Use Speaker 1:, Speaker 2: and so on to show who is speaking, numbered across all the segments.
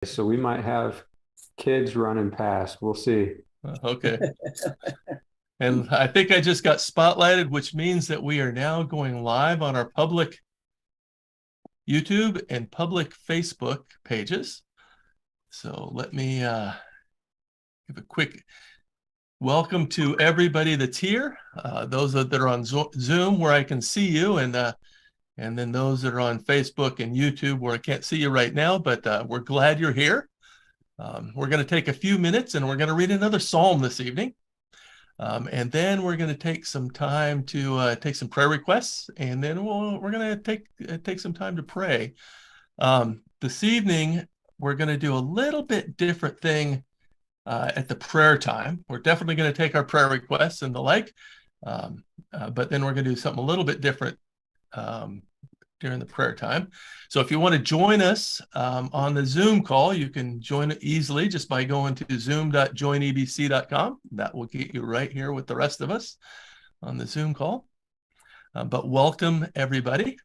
Speaker 1: So we might have kids running past. We'll see.
Speaker 2: Okay. And I think I just got spotlighted, which means that we are now going live on our public YouTube and public Facebook pages. So let me give a quick welcome to everybody that's here. Those that are on Zoom where I can see you, and then those that are on Facebook and YouTube where I can't see you right now, but we're glad you're here. We're going to take a few minutes and we're going to read another psalm this evening. And then we're going to take some time to take some prayer requests, and then we're going to take some time to pray. This evening, we're going to do a little bit different thing at the prayer time. We're definitely going to take our prayer requests and the like, but then we're going to do something a little bit different um, during the prayer time. So if you want to join us on the Zoom call, you can join it easily just by going to zoom.joinebc.com. That will get you right here with the rest of us on the Zoom call. But welcome, everybody.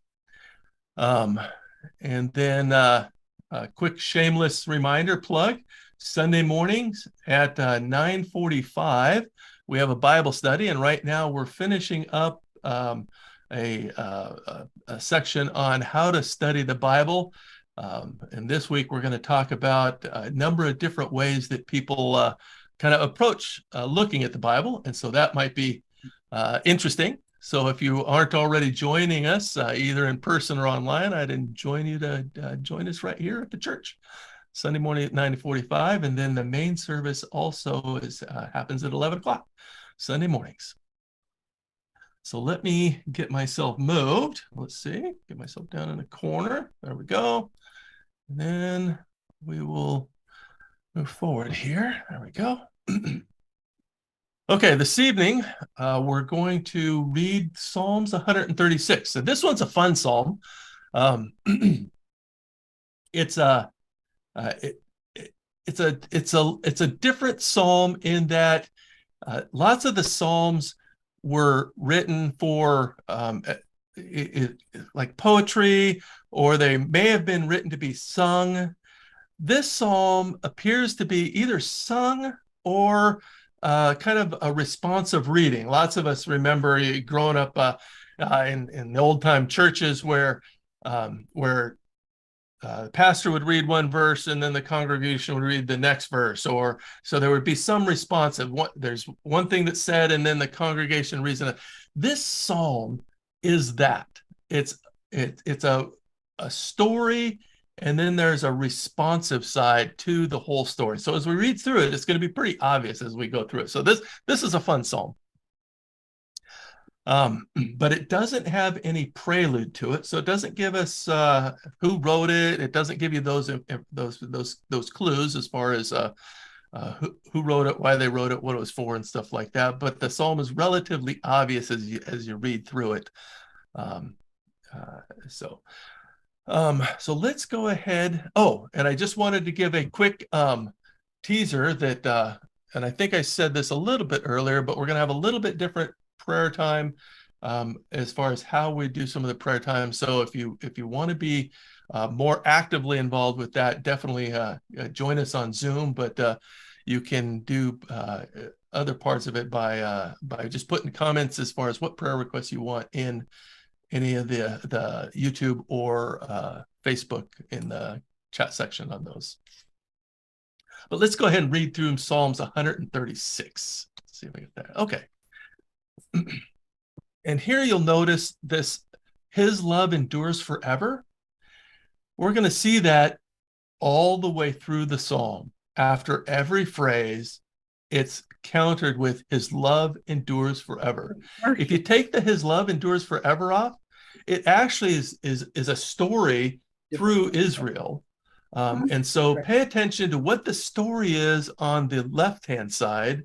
Speaker 2: And then a quick shameless reminder plug, Sunday mornings at 9:45, we have a Bible study. And right now we're finishing up a section on how to study the Bible. And this week we're going to talk about a number of different ways that people kind of approach looking at the Bible. And so that might be interesting. So if you aren't already joining us, either in person or online, I'd join you to join us right here at the church, Sunday morning at 9:45. And then the main service also happens at 11 o'clock, Sunday mornings. So let me get myself moved. Let's see, get myself down in the corner. There we go. And then we will move forward here. There we go. Okay, this evening, we're going to read Psalms 136. So this one's a fun psalm. It's a it's a different psalm in that lots of the psalms were written for like poetry, or they may have been written to be sung. This psalm appears to be either sung or kind of a responsive reading. Lots of us remember growing up in the old time churches where the pastor would read one verse and then the congregation would read the next verse, or so there would be some responsive. There's one thing that's said and then the congregation reads it. This psalm is that it's a story, and then there's a responsive side to the whole story. So as we read through it, it's going to be pretty obvious as we go through it. So this is a fun psalm. But it doesn't have any prelude to it, so it doesn't give us who wrote it. It doesn't give you those clues as far as who wrote it, why they wrote it, what it was for, and stuff like that. But the psalm is relatively obvious as you read through it. So let's go ahead. Oh, and I just wanted to give a quick teaser that, and I think I said this a little bit earlier, but we're going to have a little bit different prayer time as far as how we do some of the prayer time. So if you want to be more actively involved with that, definitely join us on Zoom. But you can do other parts of it by just putting comments as far as what prayer requests you want in any of the YouTube or Facebook in the chat section on those. But let's go ahead and read through Psalms 136. Let's see if I get that. Okay. And here you'll notice this, his love endures forever. We're going to see that all the way through the psalm. After every phrase, it's countered with his love endures forever. If you take the his love endures forever off, it actually is a story through Israel. And so pay attention to what the story is on the left-hand side,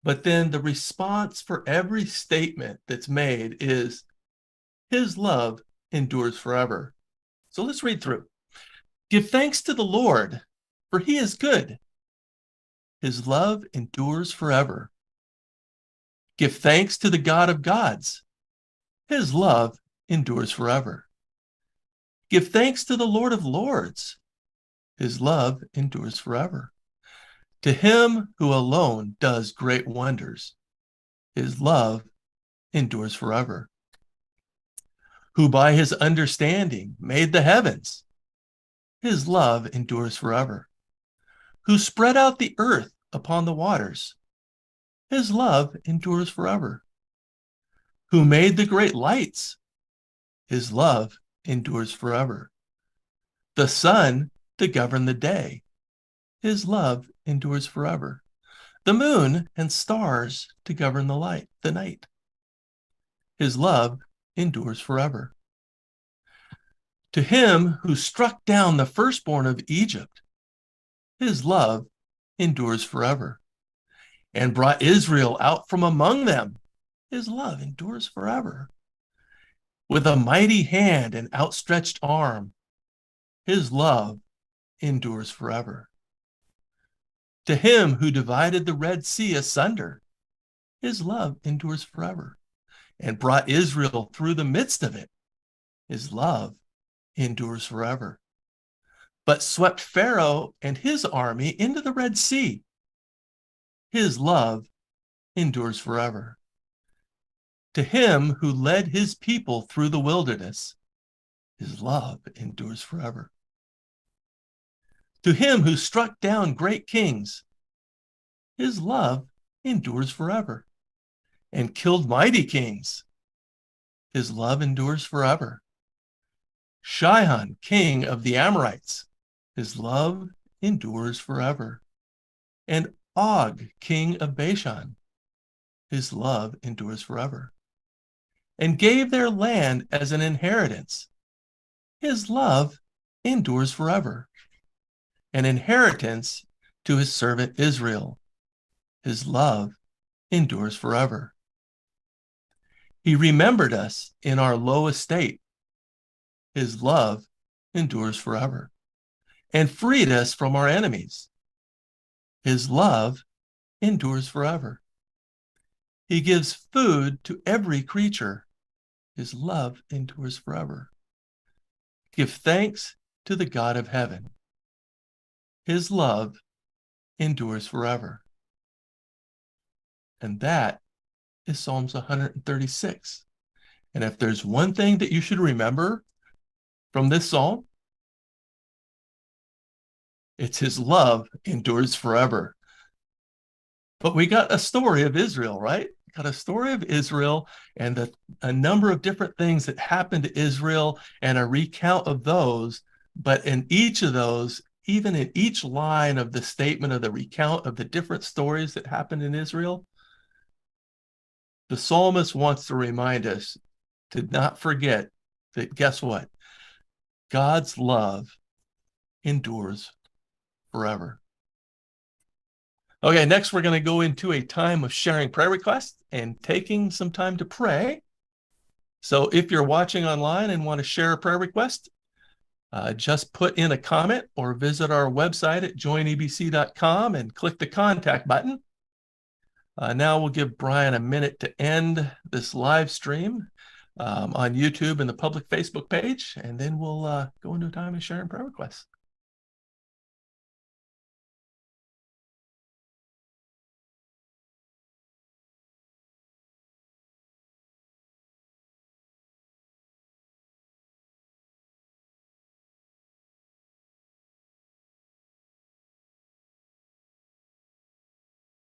Speaker 2: but then the response for every statement that's made is his love endures forever. So let's read through. Give thanks to the Lord, for he is good. His love endures forever. Give thanks to the God of gods. His love endures forever. Give thanks to the Lord of lords. his love endures forever. To him who alone does great wonders, his love endures forever. Who by his understanding made the heavens, his love endures forever. Who spread out the earth upon the waters, his love endures forever. Who made the great lights, his love endures forever. The sun to govern the day, his love endures forever. The moon and stars to govern the night, his love endures forever. To him who struck down the firstborn of Egypt, his love endures forever. And brought Israel out from among them, his love endures forever. With a mighty hand and outstretched arm, his love endures forever. To him who divided the Red Sea asunder, his love endures forever. And brought Israel through the midst of it, his love endures forever. But swept Pharaoh and his army into the Red Sea, his love endures forever. To him who led his people through the wilderness, his love endures forever. To him who struck down great kings, his love endures forever. And killed mighty kings, his love endures forever. Sihon, king of the Amorites, his love endures forever. And Og, king of Bashan, his love endures forever. And gave their land as an inheritance, his love endures forever. An inheritance to his servant Israel, his love endures forever. He remembered us in our low estate, his love endures forever. And freed us from our enemies, his love endures forever. He gives food to every creature, his love endures forever. Give thanks to the God of heaven, his love endures forever. And that is Psalms 136. And if there's one thing that you should remember from this psalm, it's his love endures forever. But we got a story of Israel, right? Got a story of Israel and a number of different things that happened to Israel and a recount of those. But in each of those, even in each line of the statement of the recount of the different stories that happened in Israel, the psalmist wants to remind us to not forget that, guess what? God's love endures forever. Okay, next we're going to go into a time of sharing prayer requests and taking some time to pray. So if you're watching online and want to share a prayer request, just put in a comment or visit our website at joinebc.com and click the contact button. Now we'll give Brian a minute to end this live stream on YouTube and the public Facebook page, and then we'll go into a time of sharing prayer requests.